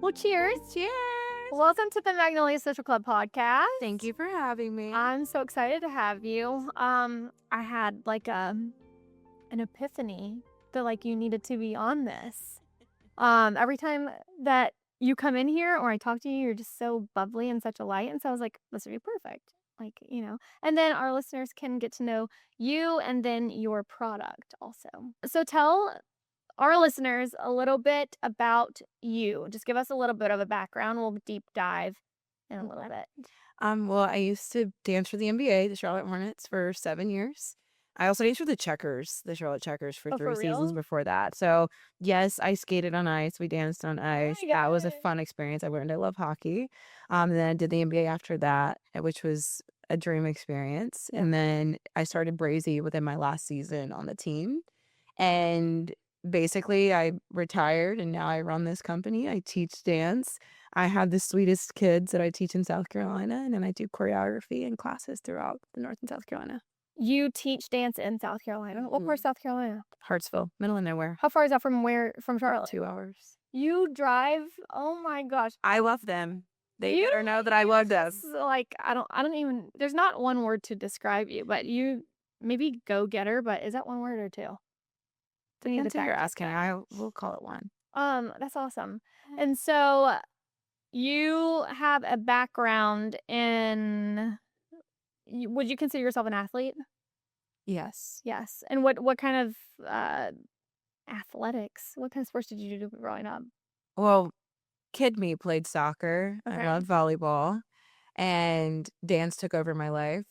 Well, cheers. Cheers. Welcome to the Magnolia Social Club podcast. Thank you for having me. I'm so excited to have you. I had like an epiphany that like you needed to be on this. Every time that you come in here or I talk to you, you're just so bubbly and such a light. And so I was like, this would be perfect. And then our listeners can get to know you and then your product also. So tell our listeners a little bit about you. Just give us a little bit of a background. We'll deep dive in a little bit. Well, I used to dance for the NBA, the Charlotte Hornets, for 7 years. I also danced for the Charlotte Checkers, for 3 seasons real? before that. So, yes, I skated on ice. We danced on ice. my That was a gosh. fun experience. I learned I love hockey. And then I did the NBA after that, which was a dream experience. And then I started Brazee within my last season on the team. And basically, I retired and now I run this company. I teach dance. I have the sweetest kids that I teach in South Carolina, and then I do choreography and classes throughout the North and South Carolina. You teach dance in South Carolina. What part of South Carolina? Hartsville, middle of nowhere. How far is that from Charlotte? 2 hours. You drive? Oh my gosh. I love them. They better know that I love them. Like I don't even. There's not one word to describe you, but you maybe go getter. But is that one word or two? Depends who you're asking. I will call it one. That's awesome. And so you have a background in. Would you consider yourself an athlete? Yes. Yes. And what kind of athletics? What kind of sports did you do growing up? Well, kid me played soccer. Okay. I loved volleyball, and dance took over my life.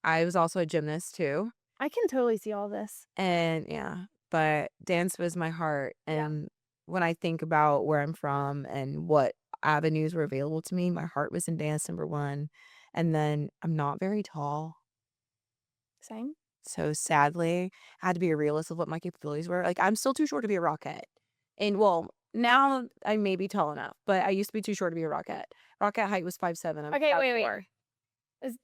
I was also a gymnast too. I can totally see all this. And yeah, but dance was my heart. And when I think about where I'm from and what avenues were available to me, my heart was in dance, number one. And then I'm not very tall. Same. So sadly, I had to be a realist of what my capabilities were. Like, I'm still too short to be a rockette. And well, now I may be tall enough, but I used to be too short to be a rockette. Rockette height was 5'7". I'm Okay, 5'4". Is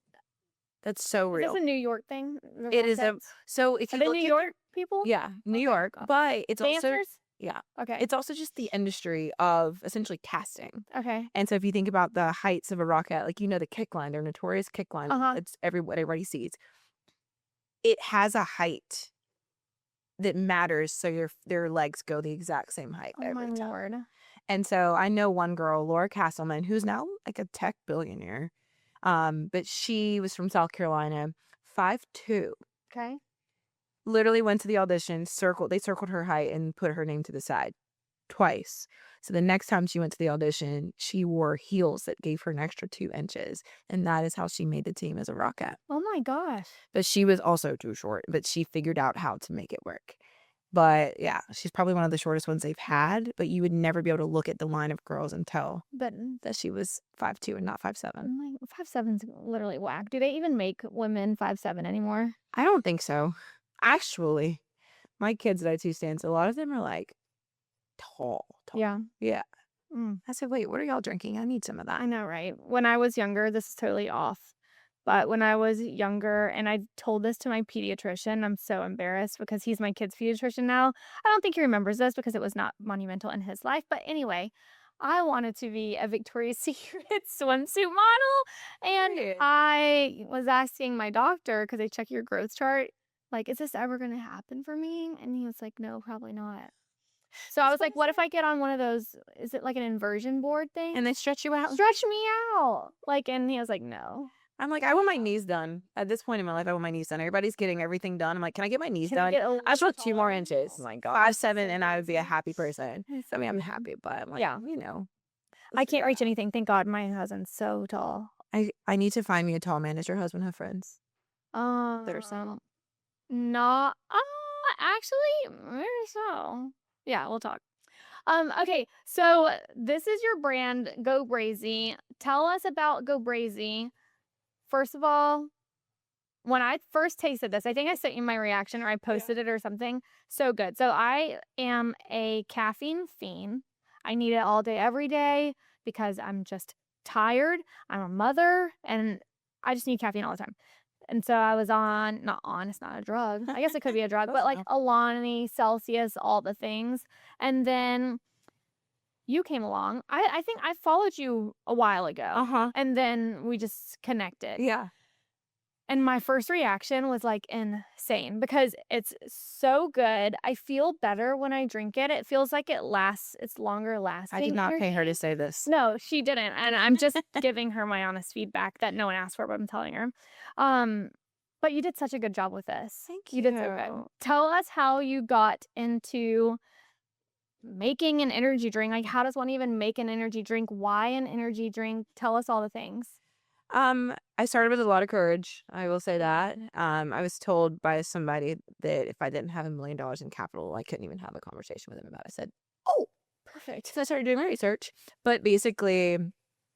That's so Is real. this a New York thing? It is a so if Are you they look New at York people? yeah, New York, but it's also Dancers? yeah, Okay. it's also just the industry of essentially casting. Okay. And so if you think about the heights of a rockette, like the kick line, their notorious kick line, it's everybody sees. It has a height that matters, so their legs go the exact same height Oh my every time. Lord. And so I know one girl, Laura Castleman, who's now like a tech billionaire. But she was from South Carolina, 5'2". Okay. Literally went to the audition, they circled her height and put her name to the side twice. So the next time she went to the audition, she wore heels that gave her an extra 2 inches. And that is how she made the team as a rockette. Oh my gosh. But she was also too short, but she figured out how to make it work. But yeah, she's probably one of the shortest ones they've had, but you would never be able to look at the line of girls and tell that she was 5'2" and not 5'7". 5'7" is literally whack. Do they even make women 5'7" anymore? I don't think so. Actually, my kids that I teach dance, a lot of them are like tall. Yeah. Yeah. I said, wait, what are y'all drinking? I need some of that. I know, right? When I was younger, this is totally off. But when I was younger, and I told this to my pediatrician, I'm so embarrassed because he's my kid's pediatrician now. I don't think he remembers this because it was not monumental in his life. But anyway, I wanted to be a Victoria's Secret swimsuit model. And I was asking my doctor, because they check your growth chart, like, is this ever going to happen for me? And he was like, no, probably not. So I was like, what if I get on one of those, is it like an inversion board thing? And they stretch you out? Stretch me out. And he was like, no. I'm like, I want my knees done. At this point in my life, I want my knees done. Everybody's getting everything done. I'm like, can I get my knees done? I just want 2 more inches. Oh my God. 5'7", and I would be a happy person. I mean, I'm happy, but I'm like, I can't reach anything. Thank God my husband's so tall. I need to find me a tall man. Does your husband have friends? There's some. Not, actually, maybe so. Yeah, we'll talk. Okay, so this is your brand, Go Brazee. Tell us about Go Brazee. First of all, when I first tasted this, I think I sent you my reaction or I posted it or something. So good. So I am a caffeine fiend. I need it all day, every day because I'm just tired. I'm a mother and I just need caffeine all the time. And so I was it's not a drug. I guess it could be a drug, but like Alani, Celsius, all the things. And then you came along. I think I followed you a while ago, Uh-huh. and then we just connected. Yeah. And my first reaction was, like, insane because it's so good. I feel better when I drink it. It feels like it's longer I did lasting not pay her to energy. say this. No, she didn't, and I'm just giving her my honest feedback that no one asked for, but I'm telling her. Um, but you did such a good job with this. Thank You did so good. you. Tell us how you got into making an energy drink. Like, how does one even make an energy drink? Why an energy drink? Tell us all the things. I started with a lot of courage. I will say that. I was told by somebody that if I didn't have $1 million in capital, I couldn't even have a conversation with him about it. I said, "Oh, perfect." So I started doing my research. But basically,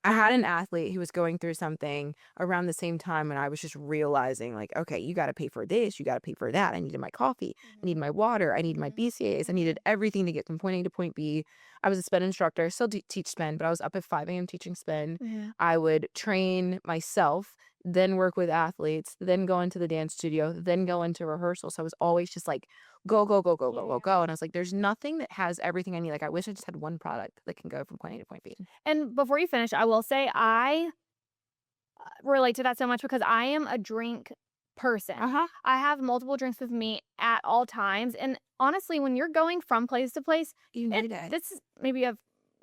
I had an athlete who was going through something around the same time, and I was just realizing, like, okay, you got to pay for this, you got to pay for that. I needed my coffee, I need my water, I need my BCAAs, I needed everything to get from point A to point B. I was a spin instructor, still teach spin, but I was up at 5 a.m. teaching spin. Mhm. I would train myself, then work with athletes, then go into the dance studio, then go into rehearsal. So I was always just like, go, go, go, go, go, go, Yeah. go. And I was like, there's nothing that has everything I need. Like, I wish I just had one product that can go from point A to point B. And before you finish, I will say I relate to that so much because I am a drink person. Uh-huh. I have multiple drinks with me at all times. And honestly, when you're going from place to place, You need it. this is maybe a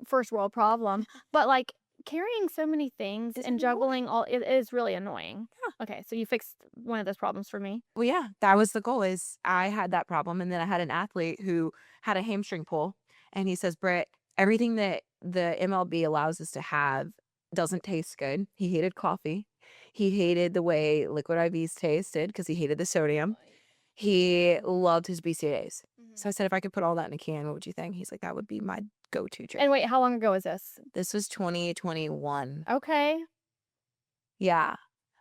first world problem, but like carrying so many things It's and annoying. juggling all it is really annoying. Okay, so you fixed one of those problems for me. Well, yeah, that was the goal is I had that problem. And then I had an athlete who had a hamstring pull. And he says, Britt, everything that the MLB allows us to have doesn't taste good. He hated coffee. He hated the way liquid IVs tasted because he hated the sodium. He loved his BCAAs. So I said, if I could put all that in a can, what would you think? He's like, that would be my go-to drink. And wait, how long ago was this? This was 2021. Okay. Yeah.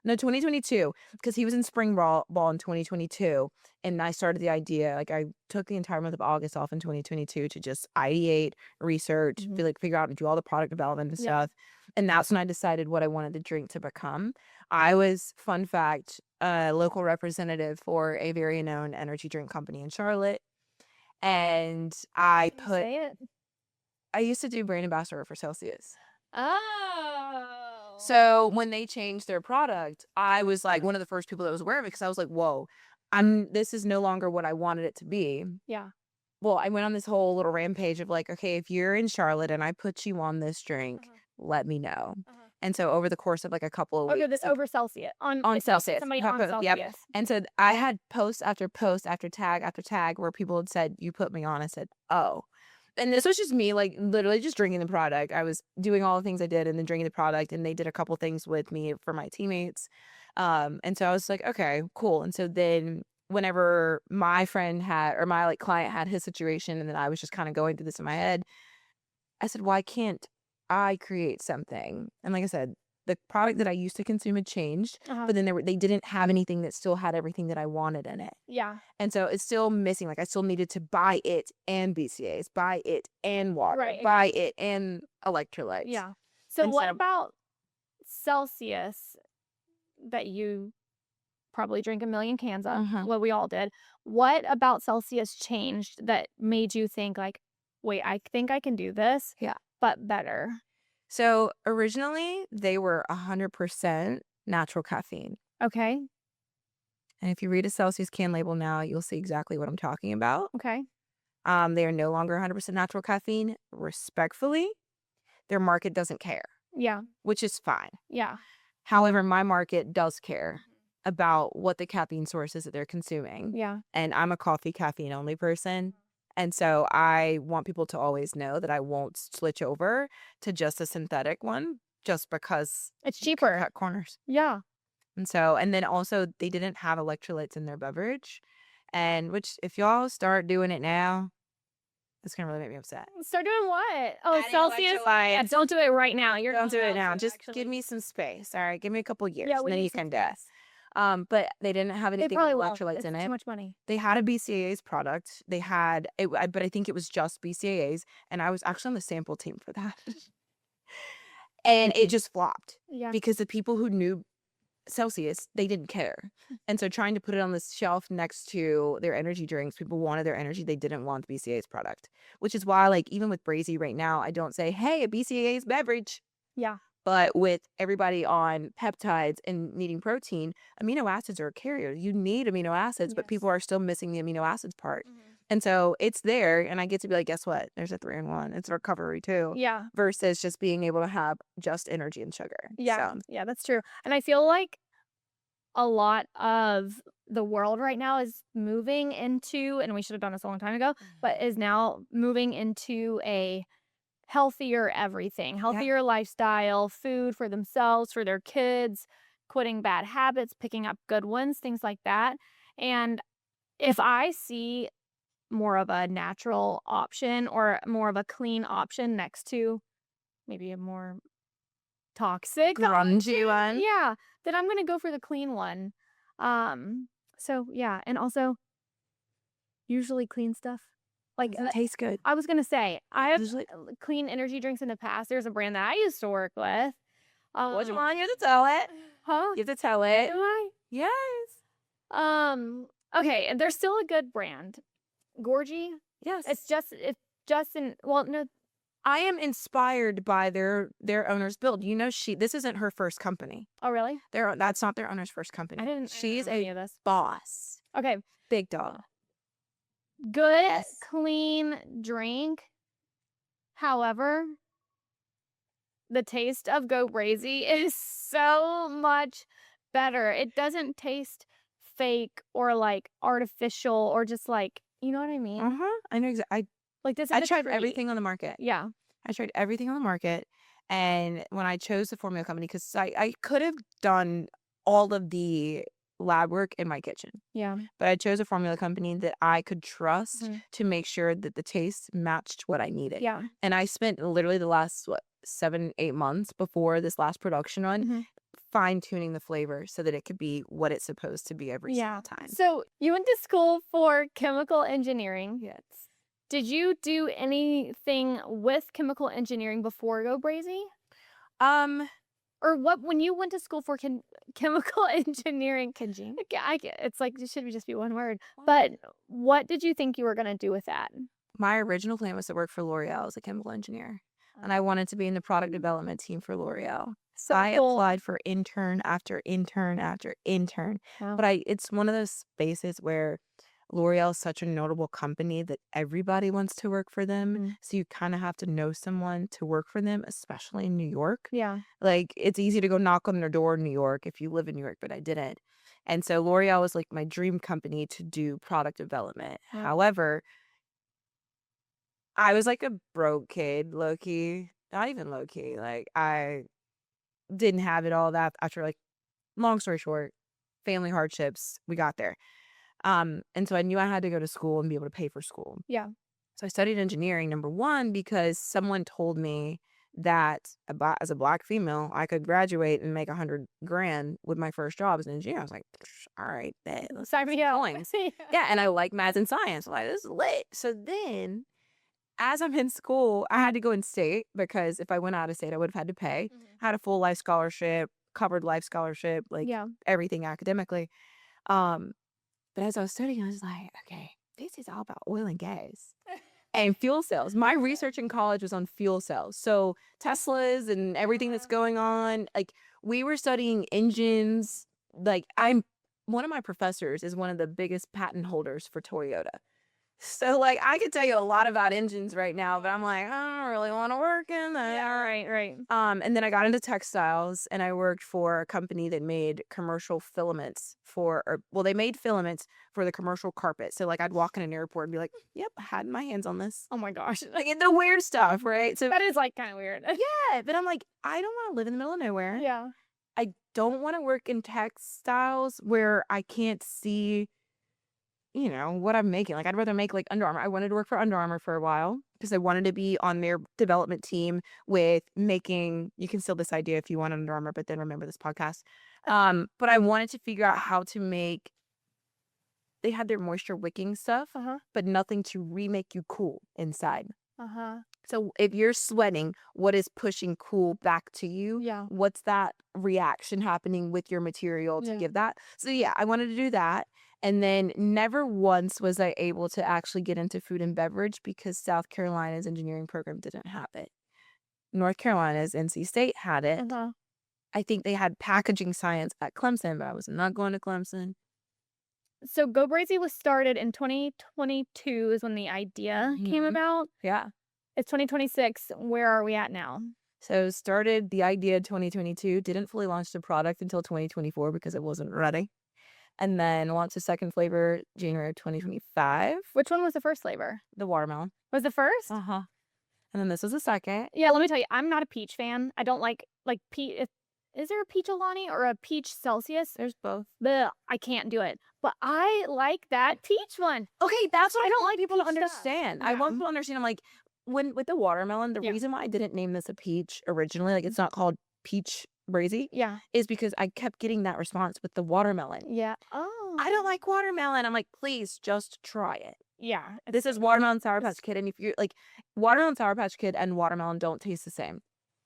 No, 2022, because he was in spring ball in 2022, and I started the idea, like, I took the entire month of August off in 2022 to just ideate, research, figure out and do all the product development and Yeah. stuff, and that's when I decided what I wanted the drink to become. I was, fun fact, a local representative for a very known energy drink company in Charlotte, and Can you say it? I used to do brand ambassador for Celsius. Oh. So when they changed their product, I was like one of the first people that was aware of it because I was like, whoa, this is no longer what I wanted it to be. Yeah. Well, I went on this whole little rampage of like, okay, if you're in Charlotte and I put you on this drink, let me know. And so over the course of like a couple of Okay, weeks, this over Celsius. on It's Celsius. somebody on Yep. Celsius. And so I had post after post after tag where people had said, you put me on. I said, oh. And this was just me, like, literally just drinking the product. I was doing all the things I did and then drinking the product. And they did a couple things with me for my teammates. And so I was like, okay, cool. And so then whenever my friend had, or my like client had his situation, and then I was just kind of going through this in my head, I said, why can't I create something? And like I said, the product that I used to consume had changed, but then they didn't have anything that still had everything that I wanted in it. Yeah. And so it's still missing. Like I still needed to buy it and BCAAs, buy it and water, Right. buy it and electrolytes. Yeah. So And what so- about Celsius that you probably drink a million cans of? Well, we all did. What about Celsius changed that made you think like, wait, I think I can do this? Yeah. But better. So originally they were 100% natural caffeine. Okay. And if you read a Celsius can label now, you'll see exactly what I'm talking about. Okay. They are no longer 100% natural caffeine. Respectfully, their market doesn't care, Yeah. which is fine. Yeah. However, my market does care about what the caffeine source is that they're consuming. Yeah. And I'm a coffee caffeine only person. And so I want people to always know that I won't switch over to just a synthetic one just because It's you can cheaper. cut corners. Yeah. And then also they didn't have electrolytes in their beverage. And which if y'all start doing it now, it's gonna really make me upset. Start doing what? Oh, Adding Celsius? Yeah, electrolytes. don't do it right now. You're Don't not do it allowed now. to, Just actually. give me some space. All right. Give me a couple years. Yeah, and we then need you some can do it. space. But they didn't have They anything probably with will. electrolytes It's in too it. much money. They had a BCAAs product. They had it, but I think it was just BCAAs, and I was actually on the sample team for that. And it just flopped Yeah. because the people who knew Celsius, they didn't care. And so trying to put it on this shelf next to their energy drinks, people wanted their energy. They didn't want the BCAA's product, which is why, like, even with Brazee right now, I don't say, hey, a BCAA's beverage. Yeah. But with everybody on peptides and needing protein, amino acids are a carrier. You need amino acids, but Yes. people are still missing the amino acids part. Mhm. And so it's there, and I get to be like, guess what? There's a 3-in-1. It's recovery too. Yeah. Versus just being able to have just energy and sugar. Yeah. So Yeah, that's true. And I feel like a lot of the world right now is moving into, and we should have done this a long time ago, but is now moving into a healthier everything, yeah, healthier lifestyle, food for themselves, for their kids, quitting bad habits, picking up good ones, things like that. And if I see more of a natural option or more of a clean option next to maybe a more toxic grungy one. yeah, then I'm gonna go for the clean one. So yeah, and also usually clean stuff. Like Doesn't taste good. I was gonna say, I have Usually, clean energy drinks in the past. There's a brand that I used to work with. which Um, one? You have to tell it. huh? You have to tell it. Do I? Yes. Okay, and they're still a good brand. Gorgie. Yes. It's just in well, no, I am inspired by their owner's build. You know, this isn't her first company. oh really? That's not their owner's first I company. didn't She's know any a of this. boss. Okay, Big dog. good, Yes. clean drink. However, the taste of Go Brazee is so much better. It doesn't taste fake or like artificial or just like, you know what I mean? Uh-huh. I know exactly. Like this I is a tried treat. everything on the market. Yeah. I tried everything on the market. And when I chose the formula company, because I could have done all of the lab work in my kitchen, Yeah. but I chose a formula company that I could trust Mhm. to make sure that the taste matched what I needed. Yeah. And I spent literally the last, 7, 8 months before this last production run Mhm. fine tuning the flavor so that it could be what it's supposed to be every Yeah. single time. So you went to school for chemical engineering. Yes. Did you do anything with chemical engineering before Go Brazee? Um, Or what when you went to school for chemical engineering? Kenji. I get it's like it should just be one word. One But word. what did you think you were gonna do with that? My original plan was to work for L'Oreal as a chemical engineer, and I wanted to be in the product development team for L'Oreal. So I cool. applied for intern after intern after intern, Wow. but it's one of those spaces where L'Oreal is such a notable company that everybody wants to work for them. Mhm. So you kind of have to know someone to work for them, especially in New York. Yeah. Like, it's easy to go knock on their door in New York if you live in New York, but I didn't. And so L'Oreal was like my dream company to do product development. Wow. However, I was like a broke kid, low key. Not even low key. Like, I didn't have it all that after, like, long story short, family hardships, we got there. And so I knew I had to go to school and be able to pay for school. Yeah. So I studied engineering, number one, because someone told me that as a black female, I could graduate and make 100 grand with my first job as an engineer. I was like, all right, bet, let's Sign get me some up. coins. Yeah, and I like math and science. I'm like, this is lit. So then, as I'm in school, I had to go in state because if I went out of state, I would have had to pay. Mhm. I had a full life scholarship, covered life scholarship, like Yeah. everything academically. But as I was studying, I was like, okay, this is all about oil and gas and fuel cells. My research in college was on fuel cells. So Teslas and everything that's going on, like we were studying engines. Like one of my professors is one of the biggest patent holders for Toyota. So like I could tell you a lot about engines right now, but I'm like, I don't really want to work in that. Yeah, right. And then I got into textiles and I worked for a company that made commercial filaments they made filaments for the commercial carpet. So like I'd walk in an airport and be like, yep, I had my hands on this. Oh my gosh. Like the weird stuff, right? So That is like kind of weird. yeah, but I'm like, I don't want to live in the middle of nowhere. Yeah. I don't want to work in textiles where I can't see what I'm making. Like, I'd rather make like Under Armour. I wanted to work for Under Armour for a while because I wanted to be on their development team with making, you can steal this idea if you want Under Armour, but then remember this podcast. But I wanted to figure out how to make, they had their moisture wicking stuff, Uh-huh. but nothing to remake you cool inside. Uh-huh. So if you're sweating, what is pushing cool back to you? Yeah. What's that reaction happening with your material to Yeah. give that? So yeah, I wanted to do that. And then never once was I able to actually get into food and beverage because South Carolina's engineering program didn't have it. North Carolina's NC State had it. Uh-huh. I think they had packaging science at Clemson, but I was not going to Clemson. So Go Brazee was started in 2022 is when the idea came Mhm. about. Yeah. It's 2026. Where are we at now? So started the idea 2022, didn't fully launch the product until 2024 because it wasn't ready. And then launched the second flavor January of 2025, Which one was the first flavor? the watermelon. Was the first? Uh-huh. And then this is the second. Yeah, let me tell you, I'm not a peach fan. I don't like peach. Is there a peach Alani or a peach Celsius? There's both. Bleh, I can't do it. But I like that peach one. Okay, that's what I I don't want like people to peach stuff. understand. I Yeah. want people to understand. I'm like, when with the watermelon, the Yeah. reason why I didn't name this a peach originally, like it's not called peach brazy, Yeah. is because I kept getting that response with the watermelon. Yeah. Oh. I don't like watermelon. I'm like, please just try it. Yeah. This is watermelon Sour Patch Kid, and if you're like, watermelon Sour Patch Kid and watermelon don't taste the same.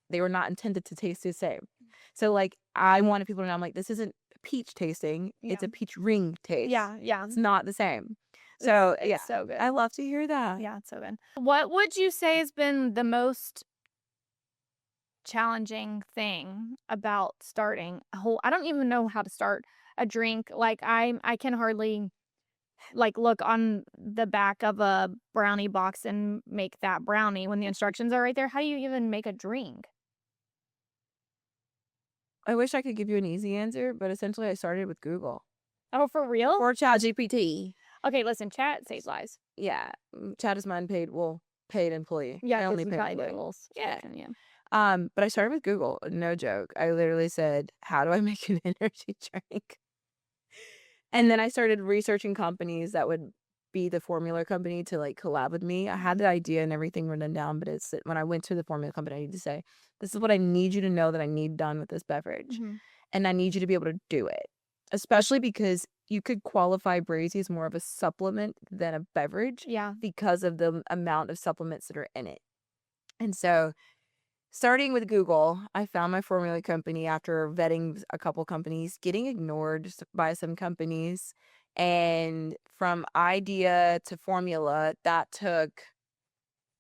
They were not intended to taste the same. So like, I wanted people to know, I'm like, this isn't peach tasting; it's Yeah. a peach ring taste. Yeah. Yeah. It's not the same. So yeah, It's so good. I love to hear that. Yeah, it's so good. What would you say has been the most challenging thing about starting a whole I don't even know how to start a drink. Like I can hardly like look on the back of a brownie box and make that brownie when the instructions are right there. How do you even make a drink? I wish I could give you an easy answer, but essentially, I started with Google Oh, for real? or ChatGPT. Okay, listen, chat saves lives. Yeah, Chat is my unpaid, well, paid employee. Yeah, I 'cause only you pay probably did a employee. little Yeah. subscription, yeah. But I started with Google, no joke. I literally said, "How do I make an energy drink?" And then I started researching companies that would be the formula company to, like, collab with me. I had the idea and everything written down, but it's when I went to the formula company, I need to say, "This is what I need you to know that I need done with this beverage, Mhm. and I need you to be able to do it." Especially because you could qualify Brazy as more of a supplement than a beverage Yeah. because of the amount of supplements that are in it. And so starting with Google, I found my formula company after vetting a couple companies, getting ignored by some companies. And from idea to formula, that took,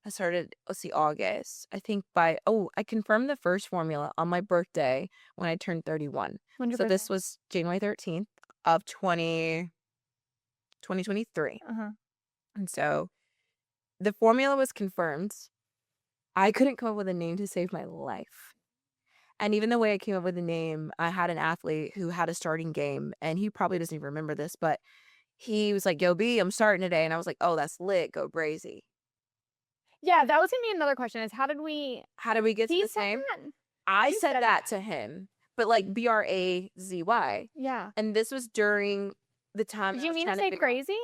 I started, let's see, August. I think I confirmed the first formula on my birthday when I turned 31. When's your So this birthday? was January 13th of 2023. Uh-huh. And so the formula was confirmed. I couldn't come up with a name to save my life. And even the way I came up with the name, I had an athlete who had a starting game, and he probably doesn't even remember this, but he was like, "Yo, B, I'm starting today." And I was like, "Oh, that's lit. Go Brazee." Yeah, that was gonna be another question is how did we How did we get to he the said name? that. I You said said that that. to him, but like Brazy. Yeah. And this was during the time Did I you was mean to trying to say figure out. crazy?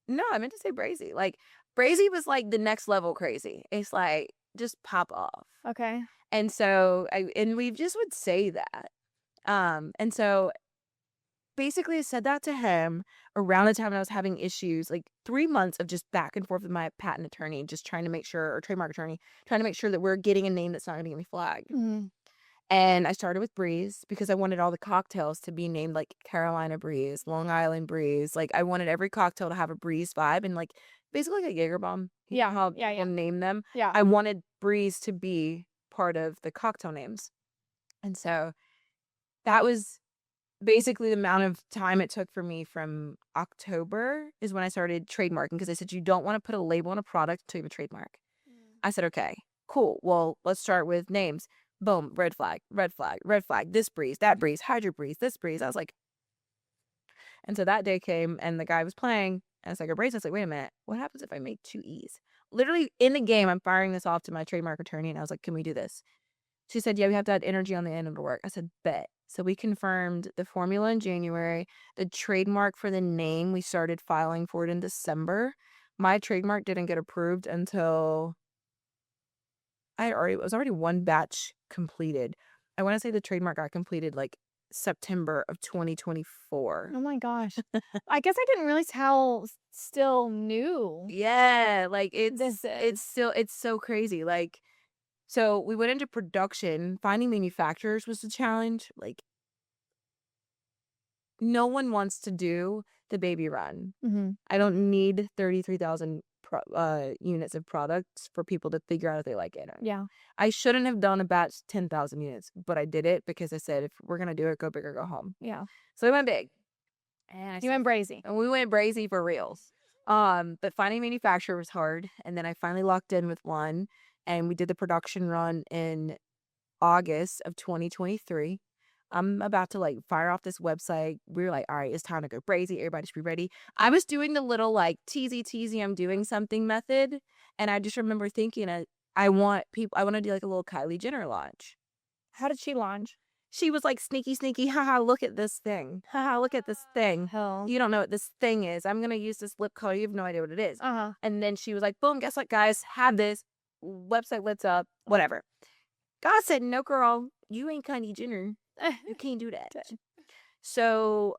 No, I meant to say Brazy. Like, Brazy was like the next level crazy. It's like, just pop off. Okay. And so and we just would say that. And so basically I said that to him around the time I was having issues, like 3 months of just back and forth with my patent attorney, just trying to make sure, or trademark attorney, trying to make sure that we're getting a name that's not gonna get me flagged. Mhm. And I started with Breeze because I wanted all the cocktails to be named like Carolina Breeze, Long Island Breeze. Like I wanted every cocktail to have a breeze vibe and like basically like a Jaeger bomb. You know Yeah. how Yeah, people yeah. name them. Yeah. I wanted Breeze to be part of the cocktail names. And so that was basically the amount of time it took for me from October is when I started trademarking because I said, you don't want to put a label on a product until you have a trademark. I said, okay, cool. Well, let's start with names. Boom, red flag, red flag, red flag, this breeze, that breeze, hydro breeze, this breeze. I was like, and so that day came and the guy was playing. And it's like a breeze. I was like, wait a minute, what happens if I make two E's? Literally in the game, I'm firing this off to my trademark attorney and I was like, can we do this? She said, yeah, we have to add energy on the end of the work. I said, bet. So we confirmed the formula in January. The trademark for the name, we started filing for it in December. My trademark didn't get approved until it was already one batch completed. I want to say the trademark got completed like September of 2024. Oh my gosh. I guess I didn't realize how still new Yeah, like this it's is. still it's so crazy. Like so we went into production. Finding manufacturers was the challenge. Like no one wants to do the baby run. Mm-hmm. I don't need 33,000 units of products for people to figure out if they like it. Yeah. I shouldn't have done a batch 10,000 units, but I did it because I said if we're gonna do it, go big or go home. Yeah. So we went big, and You went brazy. we went brazy for reals. But finding a manufacturer was hard, and then I finally locked in with one, and we did the production run in August of 2023. I'm about to like fire off this website. We were like, all right, it's time to go brazy. Everybody should be ready. I was doing the little like teasy, I'm doing something method. And I just remember thinking, I want to do like a little Kylie Jenner launch. How did she launch? She was like, sneaky, haha, look at this thing. Haha, look at this thing. Hell. You don't know what this thing is. I'm going to use this lip color. You have no idea what it is. Uh-huh. And then she was like, boom, guess what, guys? Have this. Website lit up. Whatever. God said, no, girl, you ain't Kylie Jenner. You can't do that. So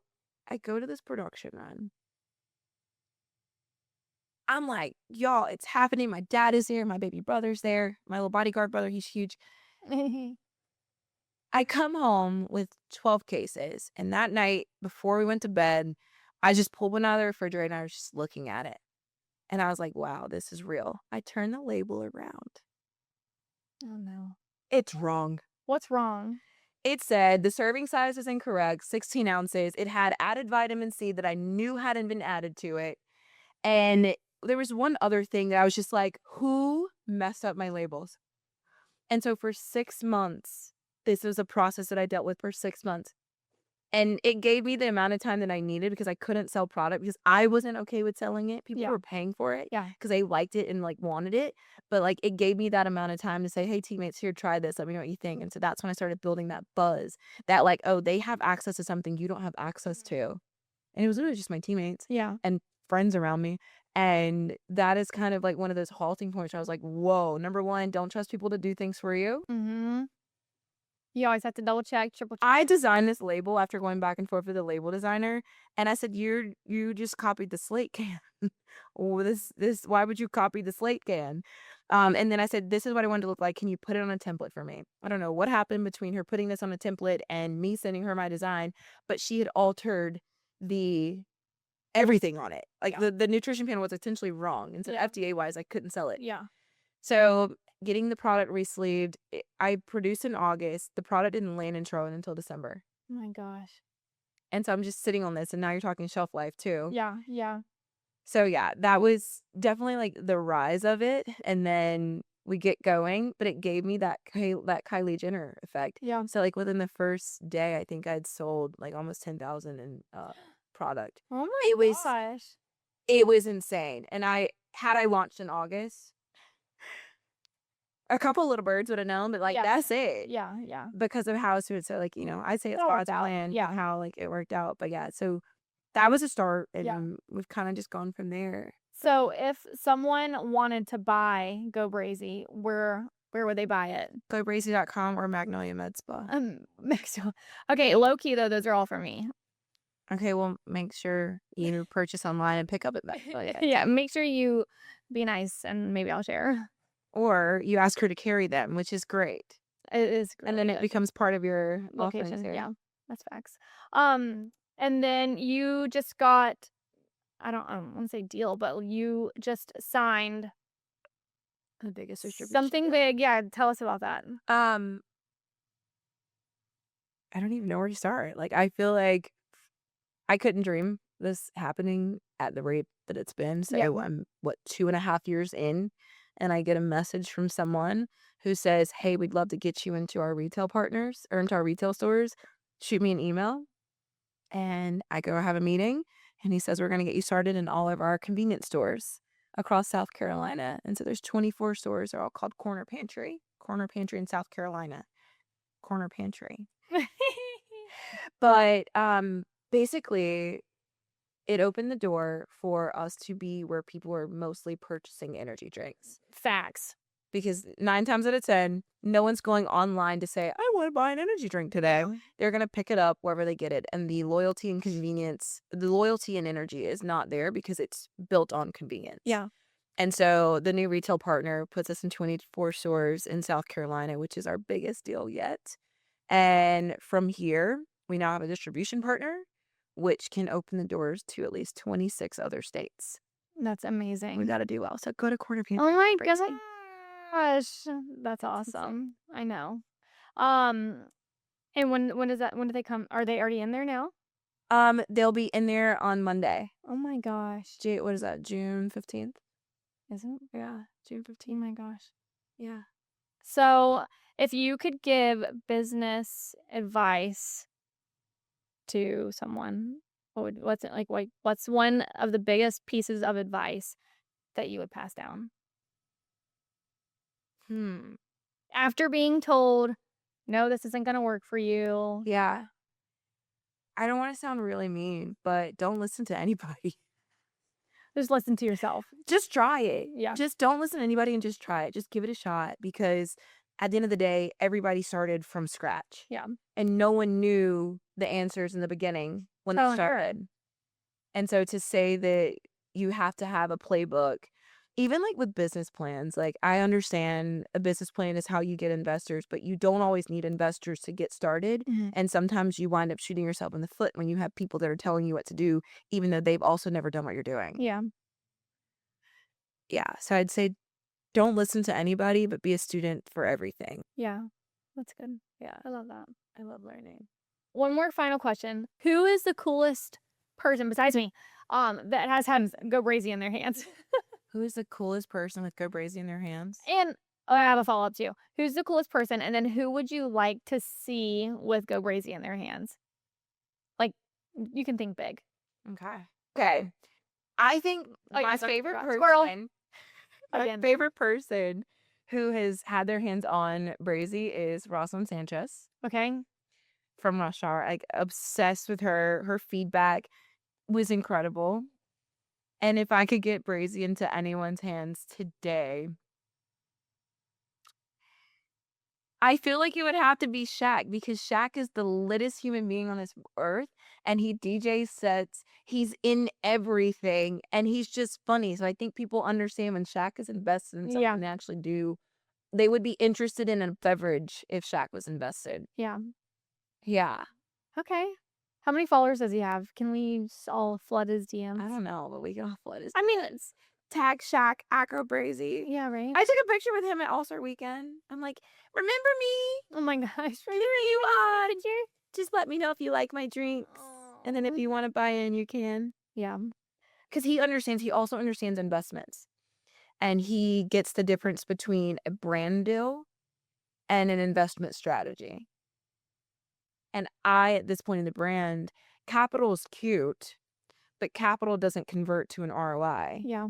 I go to this production run. I'm like, y'all, it's happening. My dad is there. My baby brother's there. My little bodyguard brother, he's huge. I come home with 12 cases. And that night, before we went to bed, I just pulled one out of the refrigerator and I was just looking at it. And I was like, wow, this is real. I turned the label around. Oh, no. It's wrong. What's wrong? It said the serving size is incorrect, 16 ounces. It had added vitamin C that I knew hadn't been added to it. And there was one other thing that I was just like, who messed up my labels? And so for 6 months, this was a process that I dealt with for 6 months. And it gave me the amount of time that I needed because I couldn't sell product because I wasn't okay with selling it. People were paying for it Yeah. because they liked it and like wanted it. But like it gave me that amount of time to say, hey, teammates, here, try this. Let me know what you think. And so that's when I started building that buzz that like, oh, they have access to something you don't have access to. And it was literally just my teammates Yeah. and friends around me. And that is kind of like one of those halting points where I was like, whoa, number one, don't trust people to do things for you. Mm-hmm. You always have to double check, triple check. I designed this label after going back and forth with the label designer, and I said, you just copied the slate can. Oh, this why would you copy the slate can? And then I said, this is what I wanted to look like. Can you put it on a template for me? I don't know what happened between her putting this on a template and me sending her my design, but she had altered the everything on it. Like the nutrition panel was essentially wrong. And so FDA wise, I couldn't sell it. Yeah. So getting the product re-sleeved, I produced in August. The product didn't land in Charlotte until December. Oh my gosh. And so I'm just sitting on this, and now you're talking shelf life too. Yeah. Yeah. So yeah, that was definitely like the rise of it. And then we get going, but it gave me that Kylie Jenner effect. Yeah. So like within the first day, I think I'd sold like almost 10,000 in product. Oh my gosh. It was insane. And I launched in August, a couple little birds would have known, but like that's it. Yeah. Yeah. Because of how so like, I'd say it's all God's worked out. plan, Yeah. how like it worked out. But yeah, so that was a start, and Yeah. we've kind of just gone from there. So if someone wanted to buy Go Brazee, where would they buy it? GoBrazee.com or Magnolia Med Spa. Okay, low key though, those are all for me. Okay, well, make sure you purchase online and pick up at Magnolia. Yeah, make sure you be nice and maybe I'll share. Or you ask her to carry them, which is great. It is And then it becomes part of your location. here. Yeah, that's facts. And then you just got, I don't want to say deal, but you just signed The biggest distribution. something big. Yeah, tell us about that. I don't even know where to start. Like, I feel like I couldn't dream this happening at the rate that it's been. So I'm 2.5 years in, and I get a message from someone who says, hey, we'd love to get you into our retail partners or into our retail stores. Shoot me an email. And I go have a meeting, and he says, we're going to get you started in all of our convenience stores across South Carolina. And so there's 24 stores. They're all called Corner Pantry in South Carolina. Corner Pantry. But basically, it opened the door for us to be where people were mostly purchasing energy drinks. Facts. because 9 times out of 10, no one's going online to say, I want to buy an energy drink today. They're going to pick it up wherever they get it. And the loyalty and convenience, the loyalty and energy is not there because it's built on convenience. Yeah. And so the new retail partner puts us in 24 stores in South Carolina, which is our biggest deal yet. And from here, we now have a distribution partner, which can open the doors to at least 26 other states. That's amazing. We got to do well. So go to Quarter Pantry. Oh my Brazee. gosh. That's awesome. I know. And when does that, when do they come? Are they already in there now? They'll be in there on Monday. Oh my gosh. What is that? June 15th? Is it? Yeah, June Oh 15th. my gosh. Yeah. So if you could give business advice to someone, what's it like? What's one of the biggest pieces of advice that you would pass down after being told, no, this isn't going to work for you? Yeah. I don't want to sound really mean, but don't listen to anybody. Just listen to yourself. Just try it. Yeah. Just don't listen to anybody and just try it. Just give it a shot, because at the end of the day, everybody started from scratch. Yeah. And no one knew the answers in the beginning when they started. And so to say that you have to have a playbook, even like with business plans, like I understand a business plan is how you get investors, but you don't always need investors to get started. And sometimes you wind up shooting yourself in the foot when you have people that are telling you what to do, even though they've also never done what you're doing. Yeah. Yeah. So I'd say don't listen to anybody, but be a student for everything. Yeah. That's good. Yeah. I love that. I love learning. One more final question. Who is the coolest person besides me that has had Go Brazee in their hands? Who is the coolest person with Go Brazee in their hands? And I have a follow-up too. Who's the coolest person? And then who would you like to see with Go Brazee in their hands? Like, you can think big. Okay. I think my favorite person, my favorite person who has had their hands on Brazee is Rosalind Sanchez. Okay. From Rush Hour. Like, obsessed with her. Her feedback was incredible. And if I could get Brazee into anyone's hands today, I feel like it would have to be Shaq, because Shaq is the littest human being on this earth, and he DJs sets. He's in everything, and he's just funny. So I think people understand when Shaq is invested in something they actually do. They would be interested in a beverage if Shaq was invested. Yeah. Yeah. Okay. How many followers does he have? Can we all flood his DMs? I don't know, but we can all flood his. I mean, it's tag Shaq at Go Brazee. Yeah, right. I took a picture with him at All Star Weekend. I'm like, remember me? Oh my gosh. Here you are. Just let me know if you like my drinks. And then if you want to buy in, you can. Yeah. Because he understands. He also understands investments. And he gets the difference between a brand deal and an investment strategy. And at this point in the brand, capital is cute, but capital doesn't convert to an ROI. Yeah.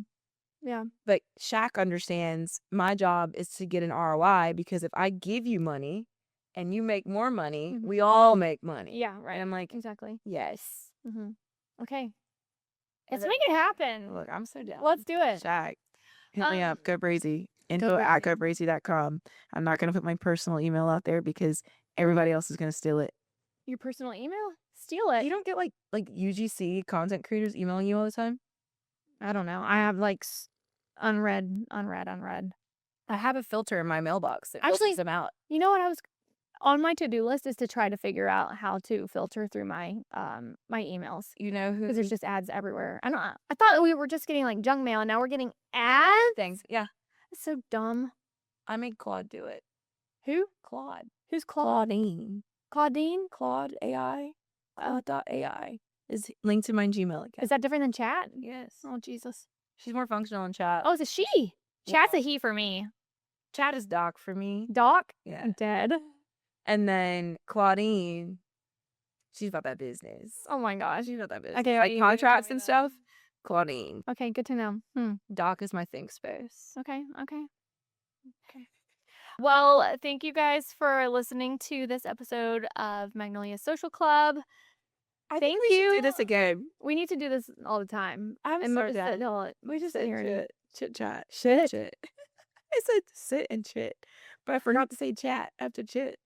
Yeah. But Shaq understands my job is to get an ROI, because if I give you money and you make more money, we all make money. Yeah, right. And I'm like, exactly. yes. Okay. Let's make it happen. Look, I'm so down. Let's do it. Shaq, hit me up. Go Brazee. Info at gobrazee.com. I'm not going to put my personal email out there because everybody else is going to steal it. Your personal email? Steal it. You don't get like UGC content creators emailing you all the time? I don't know. I have like unread. I have a filter in my mailbox that Actually, filters them out. You know what I was on my to-do list is to try to figure out how to filter through my my emails. You know who? Because there's just ads everywhere. I thought we were just getting like junk mail, and now we're getting ads. Things. Yeah. It's so dumb. I made Claude do it. Who? Claude. Who's Claudine? Claudine? Claude AI. AI is linked to my Gmail account. Is that different than chat? Yes. Oh, Jesus. She's more functional in chat. Oh, it's a she. Chat's a he for me. Chat is Doc for me. Doc? Yeah. I'm dead. And then Claudine, she's about that business. Oh my gosh. She's about that business. Okay, like contracts and stuff. Claudine. Okay, good to know. Doc is my think space. Okay. Well, thank you guys for listening to this episode of Magnolia Social Club. I think we should do this again. We need to do this all the time. I'm and sorry. we just Chit chat. Shit. I said sit and chit, but I forgot to say chat after chit.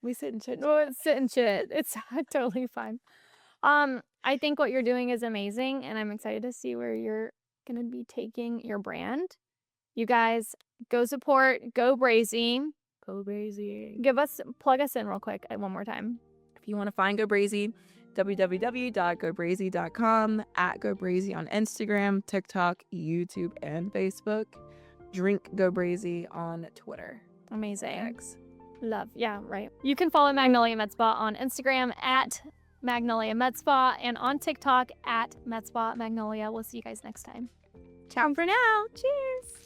We sit and chit. No, it's sit and chit. It's totally fine. I think what you're doing is amazing, and I'm excited to see where you're gonna be taking your brand. You guys go support Go Brazee. Go Brazee. Plug us in real quick one more time. If you want to find Go Brazee, www.gobrazee.com, at Go Brazee on Instagram, TikTok, YouTube, and Facebook. Drink Go Brazee on Twitter. Amazing. X. Love. Yeah, right. You can follow Magnolia Med Spa on Instagram at Magnolia Med Spa and on TikTok at Med Spa Magnolia. We'll see you guys next time. Ciao for now. Cheers.